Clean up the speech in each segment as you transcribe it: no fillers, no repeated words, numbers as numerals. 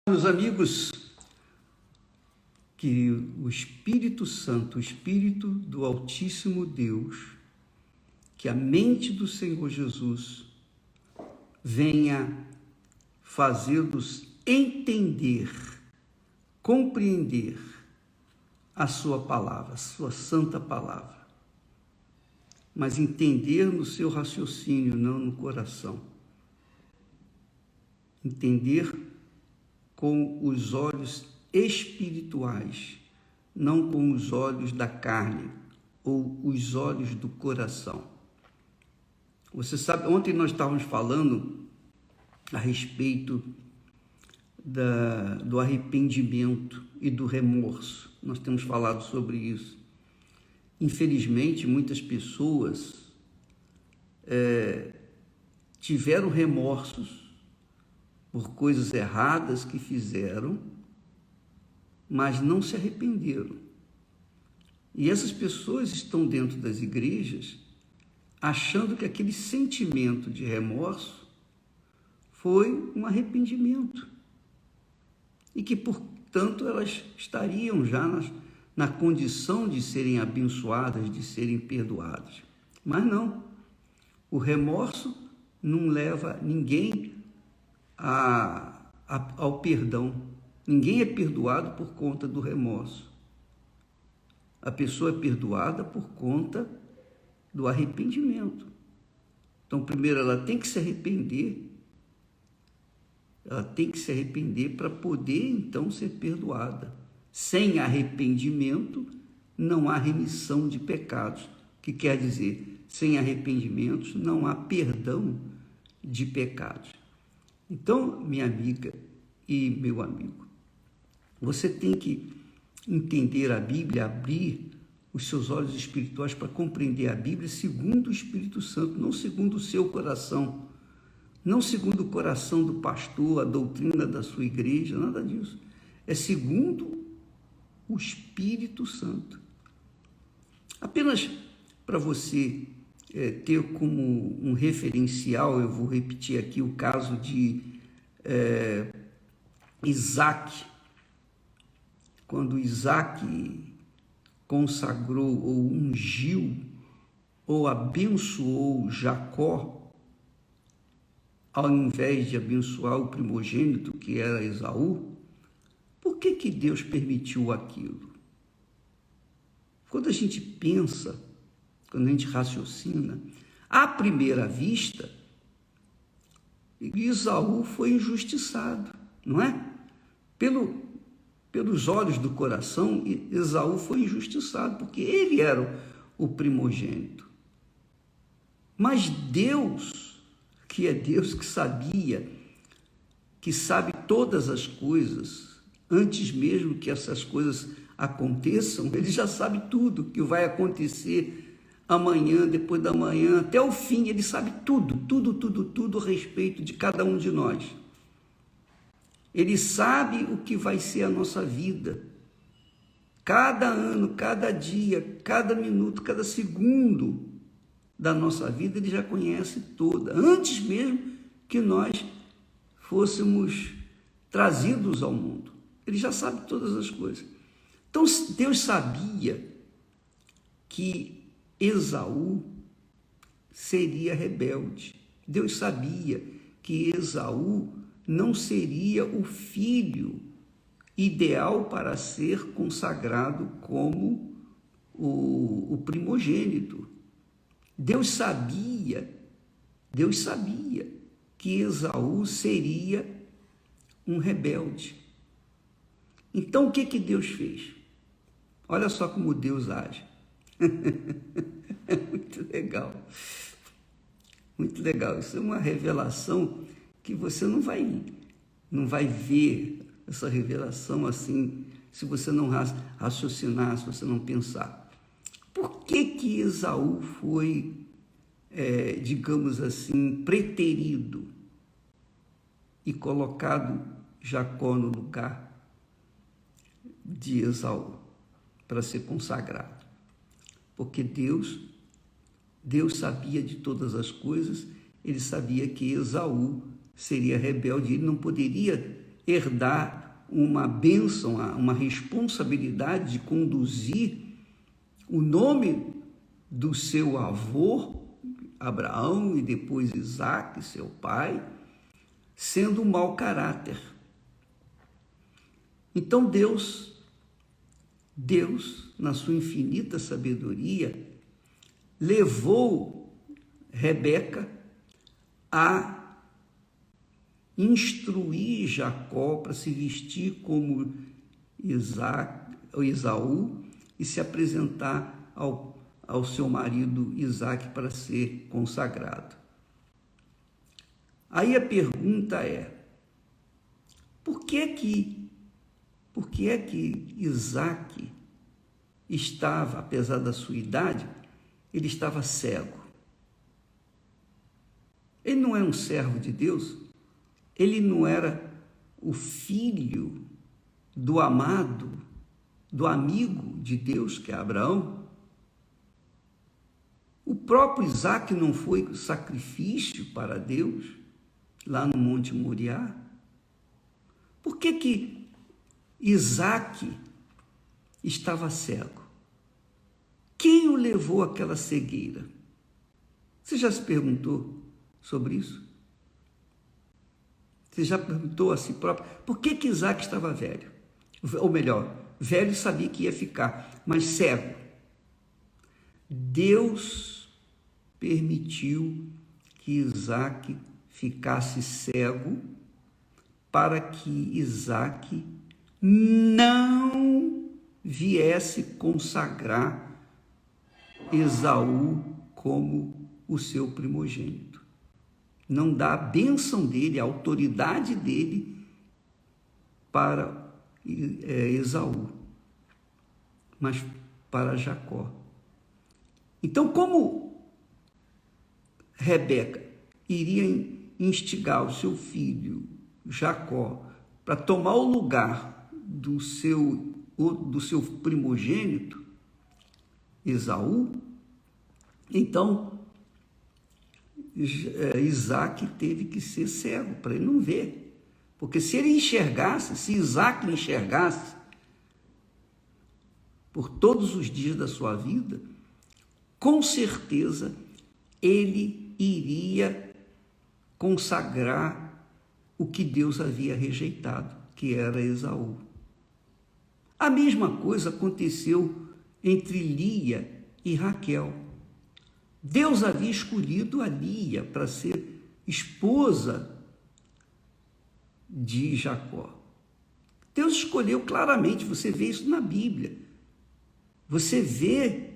Meus amigos, que o Espírito Santo, o Espírito do Altíssimo Deus, que a mente do Senhor Jesus venha fazê-los entender, compreender a sua palavra, a sua santa palavra, mas entender no seu raciocínio, não no coração. Entender com os olhos espirituais, não com os olhos da carne ou os olhos do coração. Você sabe, ontem nós estávamos falando a respeito do arrependimento e do remorso. Nós temos falado sobre isso. Infelizmente, muitas pessoas tiveram remorsos por coisas erradas que fizeram, mas não se arrependeram. E essas pessoas estão dentro das igrejas achando que aquele sentimento de remorso foi um arrependimento e que, portanto, elas estariam já na condição de serem abençoadas, de serem perdoadas. Mas não, o remorso não leva ninguém ao perdão. Ninguém é perdoado por conta do remorso. A pessoa é perdoada por conta do arrependimento. Então, primeiro ela tem que se arrepender. Ela tem que se arrepender para poder, então, ser perdoada. Sem arrependimento, não há remissão de pecados. Que quer dizer, sem arrependimentos, não há perdão de pecados. Então, minha amiga e meu amigo, você tem que entender a Bíblia, abrir os seus olhos espirituais para compreender a Bíblia segundo o Espírito Santo, não segundo o seu coração, não segundo o coração do pastor, a doutrina da sua igreja, nada disso. É segundo o Espírito Santo. Apenas para você ter como um referencial, eu vou repetir aqui o caso de Isaac. Quando Isaac consagrou ou ungiu ou abençoou Jacó, ao invés de abençoar o primogênito, que era Esaú, por que Deus permitiu aquilo? Quando a gente pensa, quando a gente raciocina, à primeira vista, Esaú foi injustiçado, não é? Pelos olhos do coração, Esaú foi injustiçado, porque ele era o primogênito. Mas Deus, que é Deus que sabia, que sabe todas as coisas, antes mesmo que essas coisas aconteçam, ele já sabe tudo que vai acontecer amanhã, depois da manhã, até o fim. Ele sabe tudo a respeito de cada um de nós. Ele sabe o que vai ser a nossa vida. Cada ano, cada dia, cada minuto, cada segundo da nossa vida, ele já conhece toda, antes mesmo que nós fôssemos trazidos ao mundo. Ele já sabe todas as coisas. Então, Deus sabia que Esaú seria rebelde. Deus sabia que Esaú não seria o filho ideal para ser consagrado como o primogênito. Deus sabia que Esaú seria um rebelde. Então, o que Deus fez? Olha só como Deus age. Muito legal. Muito legal. Isso é uma revelação que você não vai ver essa revelação assim, se você não raciocinar, se você não pensar. Por que Esaú foi, digamos assim, preterido e colocado Jacó no lugar de Esaú para ser consagrado? Porque Deus sabia de todas as coisas, ele sabia que Esaú seria rebelde, ele não poderia herdar uma bênção, uma responsabilidade de conduzir o nome do seu avô, Abraão, e depois Isaque, seu pai, sendo um mau caráter. Então Deus, na sua infinita sabedoria, levou Rebeca a instruir Jacó para se vestir como Esaú e se apresentar ao seu marido Isaque para ser consagrado. Aí a pergunta é, por que é que Isaque estava, apesar da sua idade, ele estava cego? Ele não era um servo de Deus? Ele não era o filho do amado, do amigo de Deus, que é Abraão? O próprio Isaque não foi sacrifício para Deus, lá no Monte Moriá? Por que Isaque estava cego? Quem o levou àquela cegueira? Você já se perguntou sobre isso? Você já perguntou a si próprio, por que Isaque estava velho? Ou melhor, velho sabia que ia ficar, mas cego. Deus permitiu que Isaque ficasse cego para que Isaque não viesse consagrar Esaú como o seu primogênito. Não dá a bênção dele, a autoridade dele para Esaú, mas para Jacó. Então, como Rebeca iria instigar o seu filho Jacó para tomar o lugar do seu primogênito Esaú, então Isaque teve que ser cego para ele não ver, porque se Isaque enxergasse por todos os dias da sua vida, com certeza ele iria consagrar o que Deus havia rejeitado, que era Esaú. A mesma coisa aconteceu entre Lia e Raquel. Deus havia escolhido a Lia para ser esposa de Jacó. Deus escolheu claramente, você vê isso na Bíblia. Você vê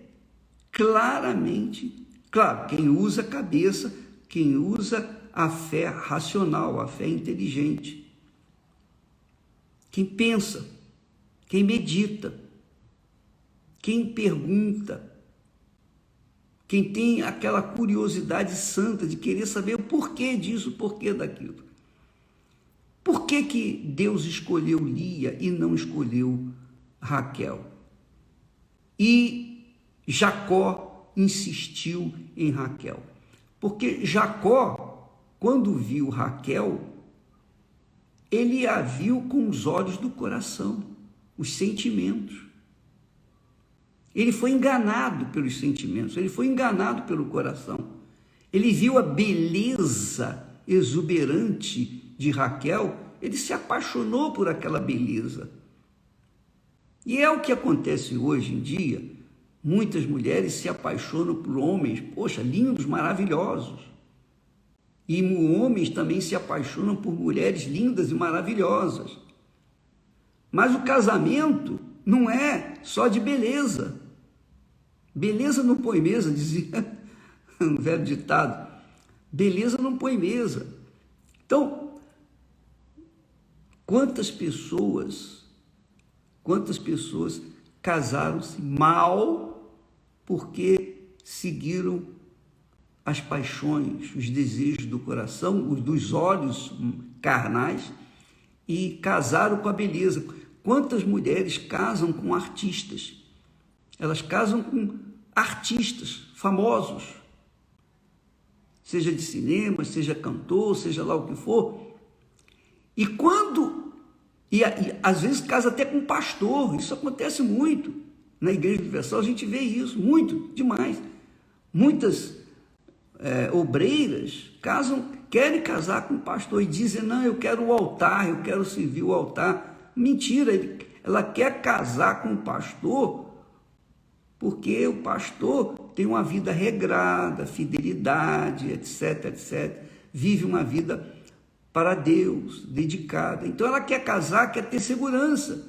claramente, claro, quem usa a cabeça, quem usa a fé racional, a fé inteligente. Quem pensa, quem medita, quem pergunta, quem tem aquela curiosidade santa de querer saber o porquê disso, o porquê daquilo. Por que Deus escolheu Lia e não escolheu Raquel? E Jacó insistiu em Raquel. Porque Jacó, quando viu Raquel, ele a viu com os olhos do coração, os sentimentos. Ele foi enganado pelos sentimentos, ele foi enganado pelo coração. Ele viu a beleza exuberante de Raquel, ele se apaixonou por aquela beleza. E é o que acontece hoje em dia. Muitas mulheres se apaixonam por homens, poxa, lindos, maravilhosos. E homens também se apaixonam por mulheres lindas e maravilhosas. Mas o casamento não é só de beleza. Beleza não põe mesa, dizia um velho ditado. Beleza não põe mesa. Então, quantas pessoas casaram-se mal porque seguiram as paixões, os desejos do coração, os dos olhos carnais, e casaram com a beleza. Quantas mulheres casam com artistas? Elas casam com artistas famosos, seja de cinema, seja cantor, seja lá o que for. E quando E às vezes casa até com um pastor. Isso acontece muito. Na Igreja Universal a gente vê isso, muito, demais. Muitas obreiras querem casar com um pastor e dizem, não, eu quero o altar, eu quero servir o altar. Mentira, ela quer casar com um pastor porque o pastor tem uma vida regrada, fidelidade, etc, etc. Vive uma vida para Deus, dedicada. Então ela quer casar, quer ter segurança.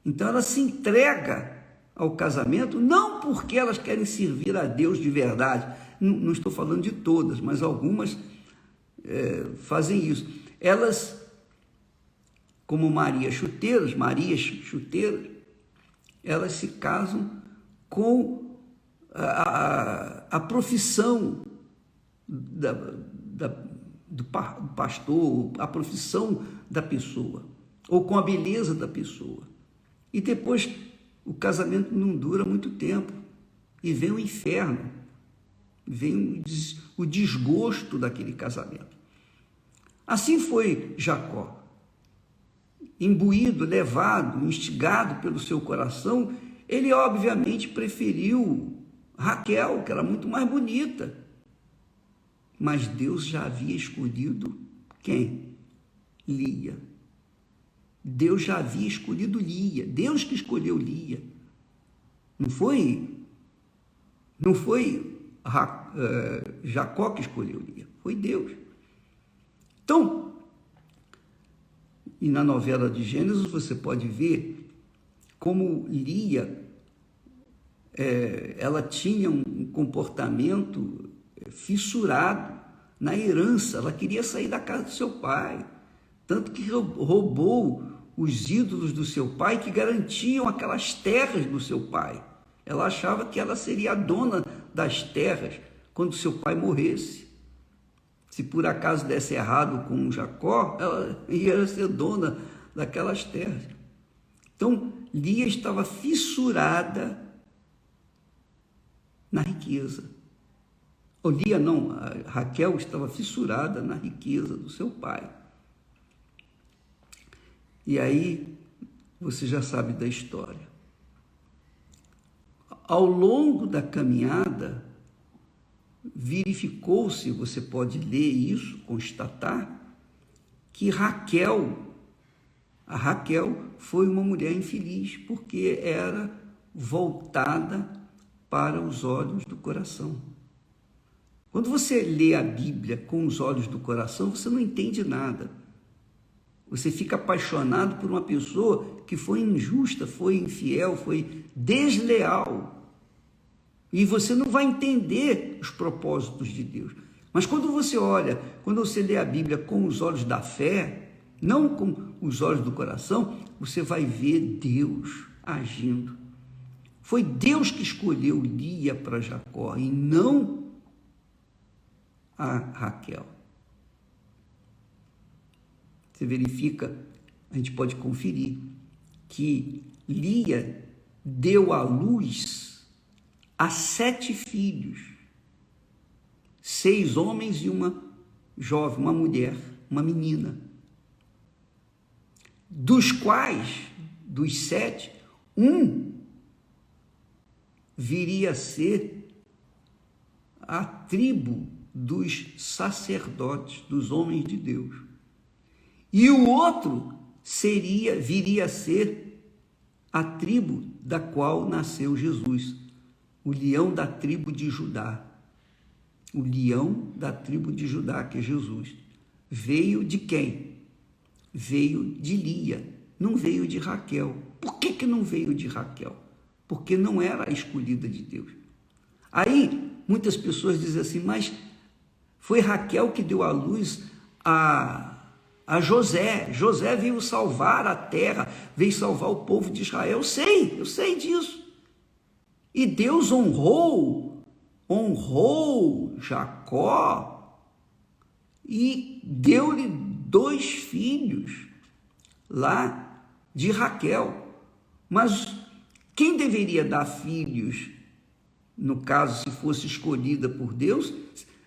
Então ela se entrega ao casamento, não porque elas querem servir a Deus de verdade. Não estou falando de todas, mas algumas fazem isso. Elas, como Marias Chuteiras, elas se casam com a profissão do pastor, a profissão da pessoa, ou com a beleza da pessoa. E depois o casamento não dura muito tempo, e vem o inferno, vem o desgosto daquele casamento. Assim foi Jacó, imbuído, levado, instigado pelo seu coração. Ele obviamente preferiu Raquel, que era muito mais bonita. Mas Deus já havia escolhido quem? Lia. Deus já havia escolhido Lia. Deus que escolheu Lia. Não foi Jacó que escolheu Lia. Foi Deus. Então, e na novela de Gênesis você pode ver como Lia, ela tinha um comportamento fissurado na herança. Ela queria sair da casa do seu pai, tanto que roubou os ídolos do seu pai que garantiam aquelas terras do seu pai. Ela achava que ela seria a dona das terras quando seu pai morresse. Se por acaso desse errado com Jacó, ela ia ser dona daquelas terras. Então, Lia estava fissurada na riqueza. Ou Lia não, Raquel estava fissurada na riqueza do seu pai. E aí, você já sabe da história. Ao longo da caminhada, verificou-se, você pode ler isso, constatar, que a Raquel foi uma mulher infeliz, porque era voltada para os olhos do coração. Quando você lê a Bíblia com os olhos do coração, você não entende nada. Você fica apaixonado por uma pessoa que foi injusta, foi infiel, foi desleal. E você não vai entender os propósitos de Deus. Mas quando você lê a Bíblia com os olhos da fé, não com os olhos do coração, você vai ver Deus agindo. Foi Deus que escolheu Lia para Jacó e não a Raquel. Você verifica, a gente pode conferir, que Lia deu à luz a 7 filhos, 6 homens e uma jovem, uma mulher, uma menina, dos quais, dos 7, um viria a ser a tribo dos sacerdotes, dos homens de Deus. E o outro viria a ser a tribo da qual nasceu Jesus, o leão da tribo de Judá. O leão da tribo de Judá, que é Jesus. Veio de quem? Veio de Lia, não veio de Raquel. Por que não veio de Raquel? Porque não era a escolhida de Deus. Aí, muitas pessoas dizem assim, mas foi Raquel que deu à luz a José. José veio salvar a terra, veio salvar o povo de Israel. Eu sei disso. E Deus honrou Jacó e deu-lhe 2 filhos lá de Raquel. Mas quem deveria dar filhos, no caso, se fosse escolhida por Deus,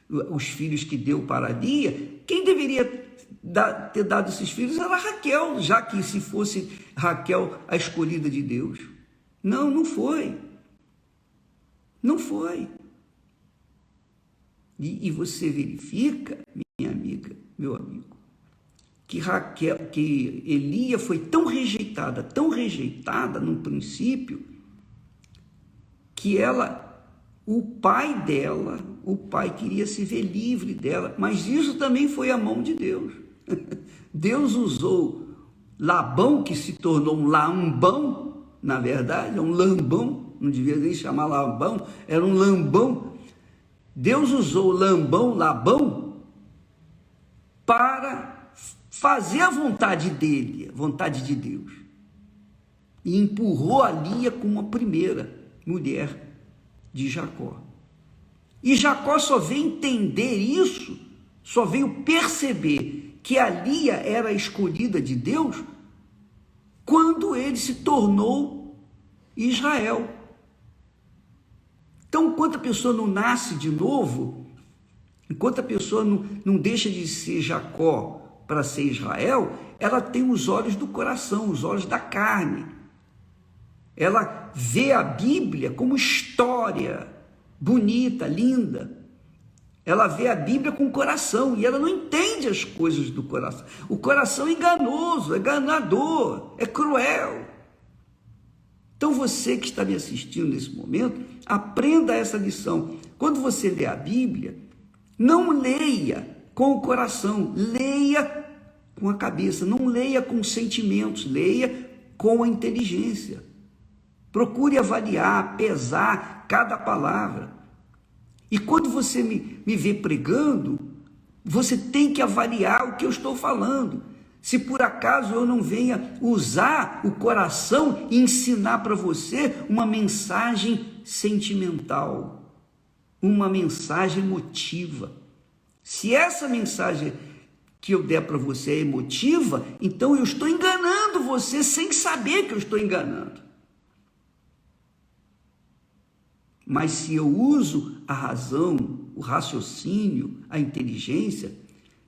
os filhos que deu para Lia, quem deveria ter dado esses filhos era Raquel, já que se fosse Raquel a escolhida de Deus. Não, não foi. Não foi. E você verifica, minha amiga, meu amigo, que Elia foi tão rejeitada no princípio, que o pai queria se ver livre dela, mas isso também foi a mão de Deus. Deus usou Labão, que se tornou um lambão, na verdade, é um lambão, não devia nem chamar Labão, era um lambão. Deus usou Labão, para fazer a vontade dele, a vontade de Deus. E empurrou a Lia como a primeira mulher de Jacó. E Jacó só veio entender isso, só veio perceber que a Lia era a escolhida de Deus quando ele se tornou Israel. Então, enquanto a pessoa não nasce de novo, enquanto a pessoa não deixa de ser Jacó para ser Israel, ela tem os olhos do coração, os olhos da carne. Ela vê a Bíblia como história bonita, linda. Ela vê a Bíblia com o coração e ela não entende as coisas do coração. O coração é enganoso, é enganador, é cruel. Então você que está me assistindo nesse momento, aprenda essa lição. Quando você lê a Bíblia, não leia com o coração, leia com a cabeça, não leia com sentimentos, leia com a inteligência. Procure avaliar, pesar cada palavra. E quando você me vê pregando, você tem que avaliar o que eu estou falando. Se por acaso eu não venha usar o coração e ensinar para você uma mensagem sentimental, uma mensagem emotiva. Se essa mensagem que eu der para você é emotiva, então eu estou enganando você sem saber que eu estou enganando. Mas se eu uso a razão, o raciocínio, a inteligência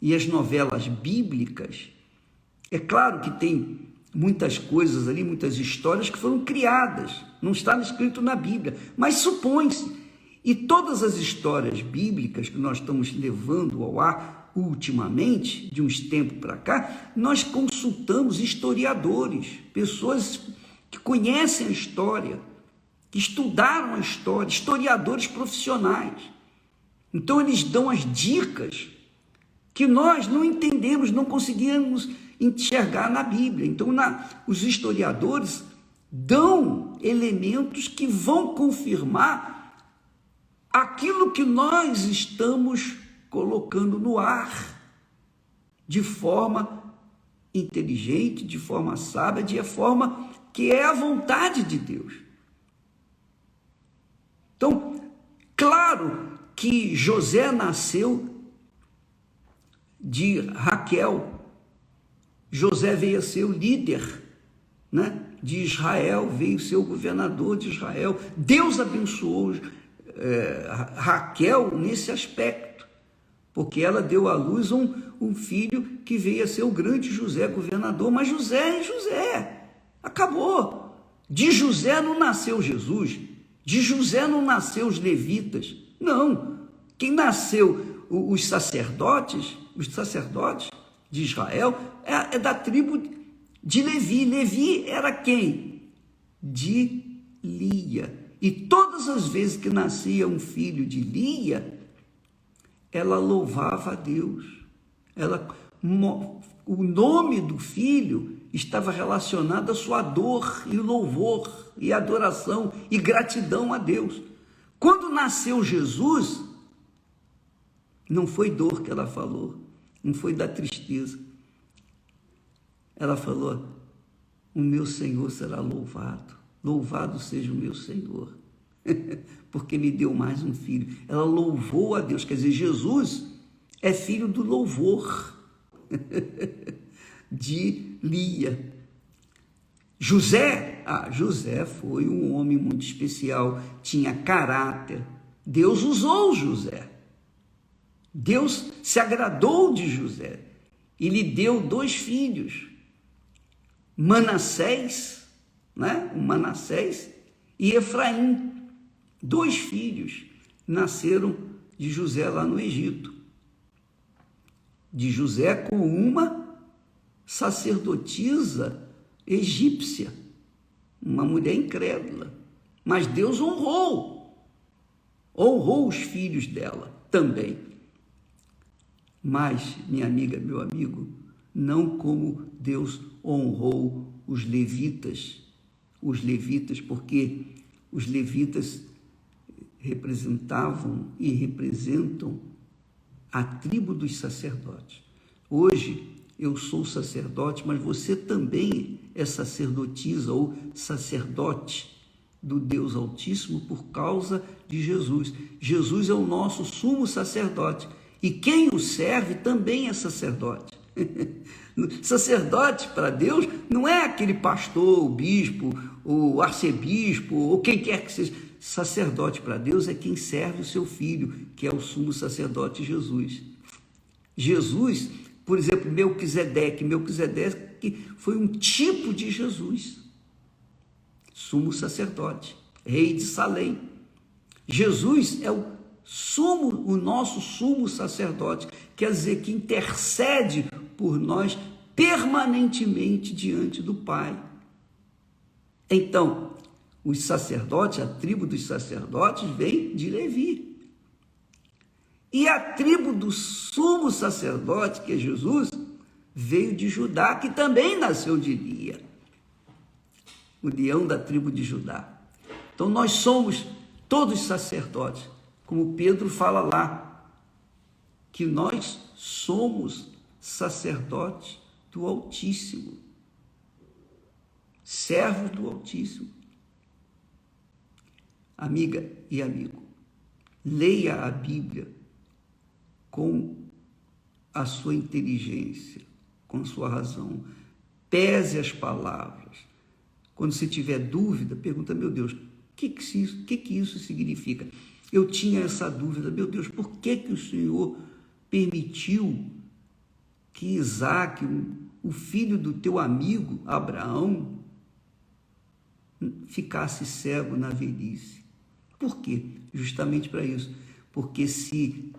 e as novelas bíblicas, é claro que tem muitas coisas ali, muitas histórias que foram criadas, não está escrito na Bíblia, mas supõe-se. E todas as histórias bíblicas que nós estamos levando ao ar ultimamente, de uns tempos para cá, nós consultamos historiadores, pessoas que conhecem a história, que estudaram a história, historiadores profissionais. Então eles dão as dicas que nós não entendemos, não conseguimos enxergar na Bíblia. Então os historiadores dão elementos que vão confirmar aquilo que nós estamos colocando no ar, de forma inteligente, de forma sábia, de forma que é a vontade de Deus. Então, claro que José nasceu de Raquel. José veio a ser o líder, né, de Israel, veio ser o governador de Israel. Deus abençoou Raquel nesse aspecto, porque ela deu à luz um filho que veio a ser o grande José, governador. Mas José é José, acabou. De José não nasceu Jesus. De José não nasceu os levitas, não. Quem nasceu, os sacerdotes de Israel, é da tribo de Levi. Levi era quem? De Lia. E todas as vezes que nascia um filho de Lia, ela louvava a Deus. O nome do filho estava relacionado à sua dor e louvor e adoração e gratidão a Deus. Quando nasceu Jesus, não foi dor que ela falou, não foi da tristeza. Ela falou: o meu Senhor será louvado, louvado seja o meu Senhor, porque me deu mais um filho. Ela louvou a Deus, quer dizer, Jesus é filho do louvor de Lia. José foi um homem muito especial, tinha caráter. Deus usou José. Deus se agradou de José. e lhe deu 2 filhos, Manassés, né? O Manassés e Efraim. 2 filhos nasceram de José lá no Egito. De José com uma sacerdotisa egípcia, uma mulher incrédula. Mas Deus honrou os filhos dela também. Mas, minha amiga, meu amigo, não como Deus honrou os levitas, porque os levitas representavam e representam a tribo dos sacerdotes. Hoje eu sou sacerdote, mas você também é sacerdotisa ou sacerdote do Deus Altíssimo por causa de Jesus. Jesus é o nosso sumo sacerdote e quem o serve também é sacerdote. Sacerdote para Deus não é aquele pastor, o bispo, o arcebispo ou quem quer que seja. Sacerdote para Deus é quem serve o seu filho, que é o sumo sacerdote Jesus. Jesus, por exemplo, Melquisedeque foi um tipo de Jesus, sumo sacerdote, rei de Salém. Jesus é o nosso sumo sacerdote, quer dizer que intercede por nós permanentemente diante do Pai. Então, os sacerdotes, a tribo dos sacerdotes vem de Levi. E a tribo do sumo sacerdote, que é Jesus, veio de Judá, que também nasceu de Lia, o leão da tribo de Judá. Então nós somos todos sacerdotes, como Pedro fala lá, que nós somos sacerdotes do Altíssimo, servos do Altíssimo. Amiga e amigo, leia a Bíblia com a sua inteligência, com a sua razão. Pese as palavras. Quando você tiver dúvida, pergunta, meu Deus, o que isso significa? Eu tinha essa dúvida, meu Deus, por que o Senhor permitiu que Isaac, o filho do teu amigo Abraão, ficasse cego na velhice? Por quê? Justamente para isso. Porque se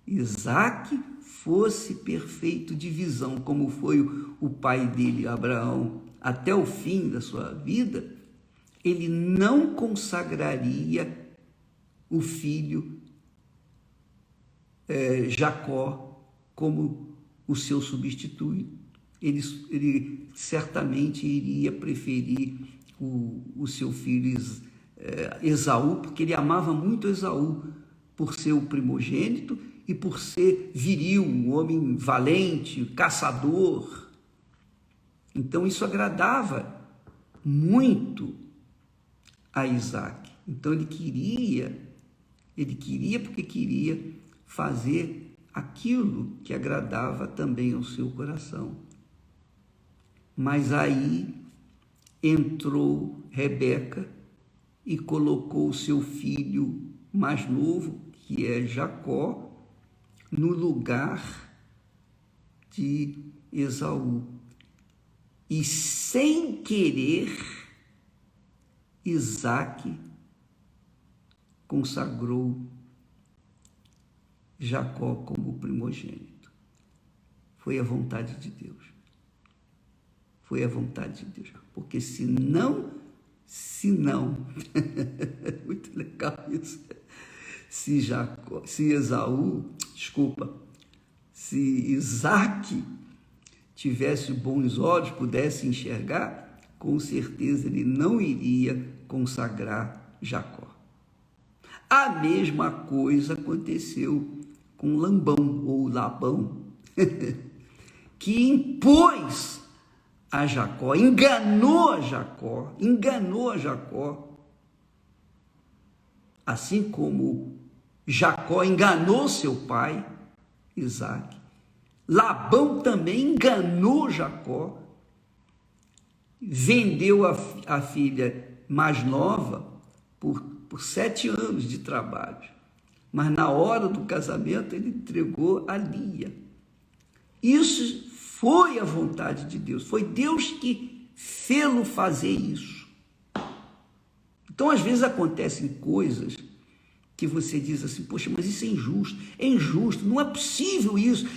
Isaac fosse perfeito de visão, como foi o pai dele, Abraão, até o fim da sua vida, ele não consagraria o filho Jacó como o seu substituto. Ele certamente iria preferir o seu filho Esaú, porque ele amava muito Esaú, por ser o primogênito e por ser viril, um homem valente, caçador. Então isso agradava muito a Isaac. Então ele queria porque queria fazer aquilo que agradava também ao seu coração. Mas aí entrou Rebeca e colocou o seu filho mais novo, que é Jacó, no lugar de Esaú. E sem querer, Isaac consagrou Jacó como primogênito. Foi a vontade de Deus. Foi a vontade de Deus. Porque se não, muito legal isso. Se Isaac tivesse bons olhos, pudesse enxergar, com certeza ele não iria consagrar Jacó. A mesma coisa aconteceu com Labão, que impôs a Jacó, enganou a Jacó, assim como Jacó enganou seu pai, Isaac. Labão também enganou Jacó, vendeu a filha mais nova por 7 anos de trabalho, mas na hora do casamento ele entregou a Lia. Isso foi a vontade de Deus, foi Deus que fê-lo fazer isso. Então, às vezes acontecem coisas que você diz assim, poxa, mas isso é injusto, não é possível isso.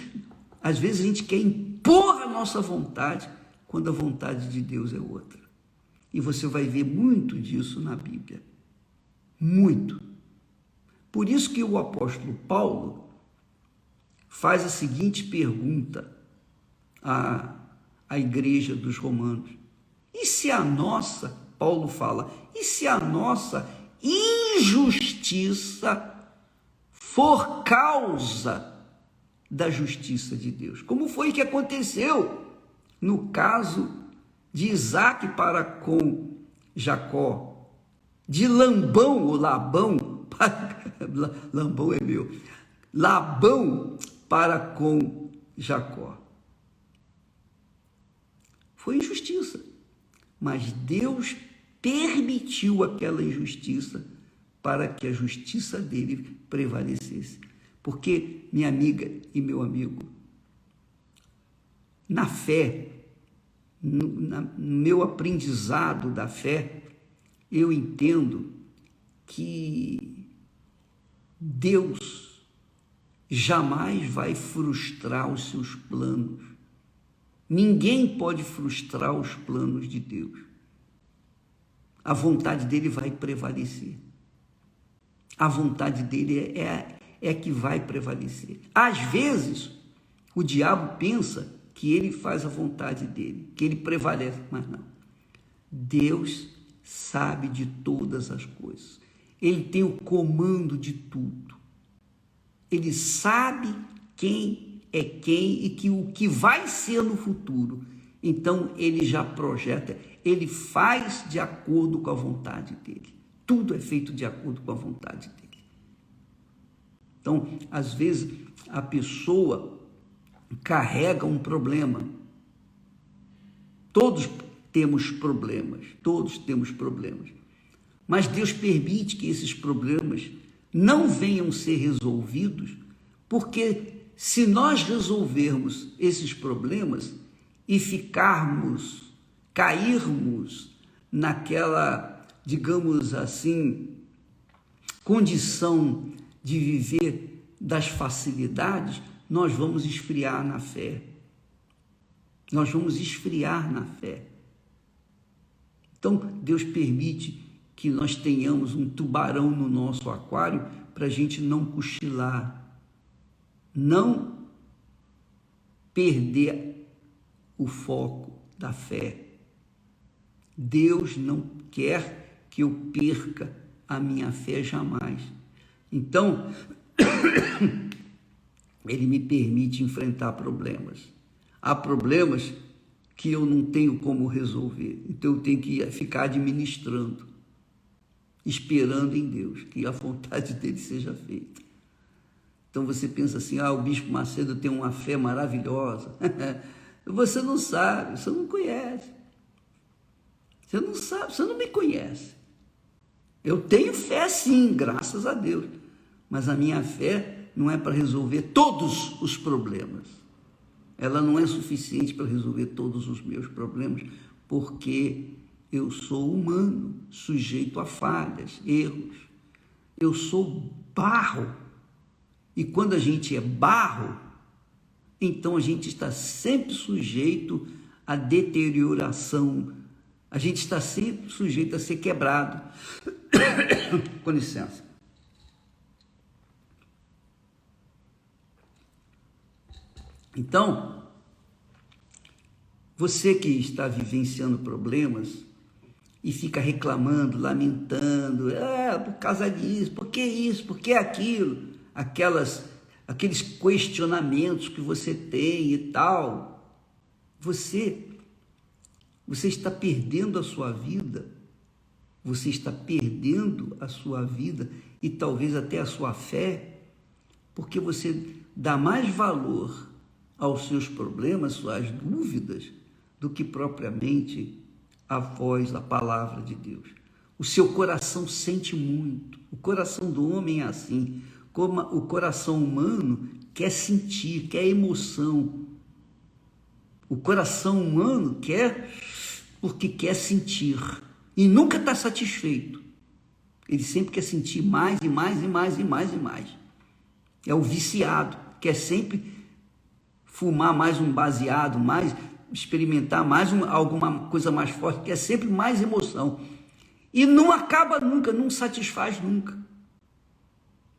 Às vezes a gente quer impor a nossa vontade, quando a vontade de Deus é outra. E você vai ver muito disso na Bíblia. Muito. Por isso que o apóstolo Paulo faz a seguinte pergunta à igreja dos romanos. E se a nossa, Paulo fala, e se a nossa injustiça for causa da justiça de Deus? Como foi que aconteceu no caso de Isaac para com Jacó, de Labão ou Labão, Labão é meu, Labão para com Jacó? Foi injustiça, mas Deus permitiu aquela injustiça para que a justiça dele prevalecesse. Porque, minha amiga e meu amigo, na fé, no meu aprendizado da fé, eu entendo que Deus jamais vai frustrar os seus planos. Ninguém pode frustrar os planos de Deus. A vontade dele vai prevalecer. A vontade dele é que vai prevalecer. Às vezes, o diabo pensa que ele faz a vontade dele, que ele prevalece, mas não. Deus sabe de todas as coisas. Ele tem o comando de tudo. Ele sabe quem é quem e que o que vai ser no futuro. Então, ele já projeta, ele faz de acordo com a vontade dele. Tudo é feito de acordo com a vontade dele. Então, às vezes, a pessoa carrega um problema. Todos temos problemas, Mas Deus permite que esses problemas não venham ser resolvidos, porque se nós resolvermos esses problemas e cairmos naquela, digamos assim, condição de viver das facilidades, nós vamos esfriar na fé. Então, Deus permite que nós tenhamos um tubarão no nosso aquário para a gente não cochilar, não perder o foco da fé. Deus não quer que eu perca a minha fé jamais. Então, Ele me permite enfrentar problemas. Há problemas que eu não tenho como resolver, então eu tenho que ficar administrando, esperando em Deus, que a vontade dele seja feita. Então você pensa assim, o Bispo Macedo tem uma fé maravilhosa. Você não sabe, você não conhece. Você não sabe, você não me conhece. Eu tenho fé sim, graças a Deus, mas a minha fé não é para resolver todos os problemas. Ela não é suficiente para resolver todos os meus problemas, porque eu sou humano, sujeito a falhas, erros. Eu sou barro. E quando a gente é barro, então a gente está sempre sujeito à deterioração. A gente está sempre sujeito a ser quebrado. Com licença. Então, você que está vivenciando problemas e fica reclamando, lamentando, por causa disso, por que isso, por que aquilo, aqueles questionamentos que você tem e tal, você está perdendo a sua vida, e talvez até a sua fé, porque você dá mais valor aos seus problemas, suas dúvidas, do que propriamente a voz, a palavra de Deus. O seu coração sente muito. O coração do homem é assim. Como o coração humano quer sentir, quer emoção. O coração humano quer porque quer sentir e nunca está satisfeito. Ele sempre quer sentir mais e mais e mais e mais e mais. É o viciado, quer sempre fumar mais um baseado, mais experimentar mais alguma coisa mais forte, quer sempre mais emoção. E não acaba nunca, não satisfaz nunca.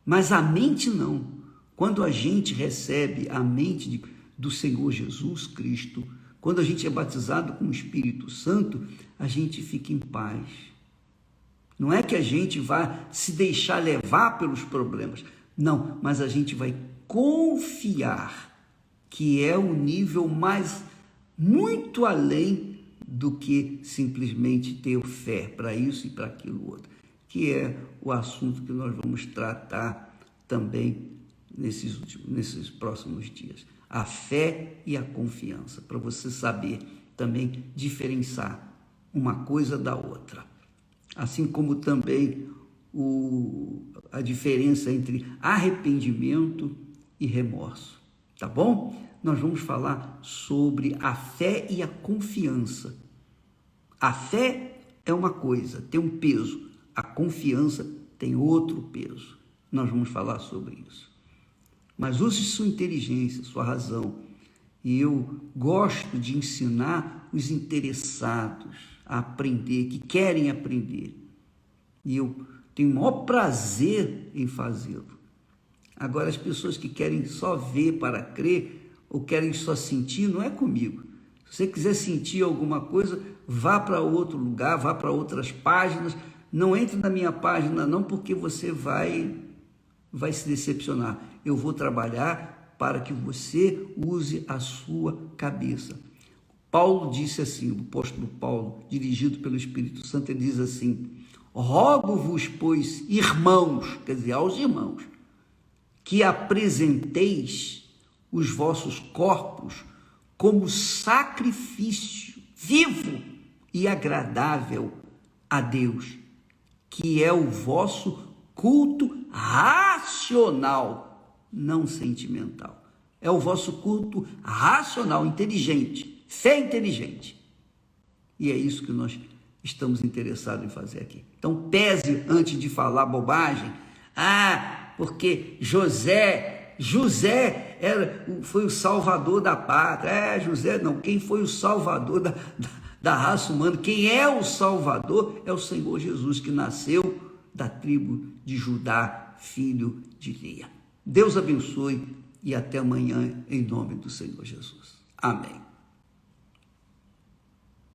Mas a mente não. Quando a gente recebe a mente do Senhor Jesus Cristo, quando a gente é batizado com o Espírito Santo, a gente fica em paz. Não é que a gente vai se deixar levar pelos problemas, não, mas a gente vai confiar que é o nível mais, muito além do que simplesmente ter fé para isso e para aquilo outro, que é o assunto que nós vamos tratar também nesses próximos dias. A fé e a confiança, para você saber também diferenciar uma coisa da outra. Assim como também a diferença entre arrependimento e remorso, tá bom? Nós vamos falar sobre a fé e a confiança. A fé é uma coisa, tem um peso. A confiança tem outro peso. Nós vamos falar sobre isso. Mas use sua inteligência, sua razão. E eu gosto de ensinar os interessados a aprender, que querem aprender. E eu tenho o maior prazer em fazê-lo. Agora, as pessoas que querem só ver para crer, ou querem só sentir, não é comigo. Se você quiser sentir alguma coisa, vá para outro lugar, vá para outras páginas. Não entre na minha página não, porque você vai se decepcionar. Eu vou trabalhar para que você use a sua cabeça. Paulo disse assim, o apóstolo Paulo, dirigido pelo Espírito Santo, ele diz assim: rogo-vos, pois, irmãos, quer dizer, aos irmãos, que apresenteis os vossos corpos como sacrifício vivo e agradável a Deus, que é o vosso culto racional, não sentimental. É o vosso culto racional, inteligente, fé inteligente. E é isso que nós estamos interessados em fazer aqui. Então, pese antes de falar bobagem. Porque José foi o salvador da pátria. José não, quem foi o salvador da raça humana? Quem é o salvador é o Senhor Jesus, que nasceu da tribo de Judá, filho de Lia. Deus abençoe e até amanhã, em nome do Senhor Jesus. Amém.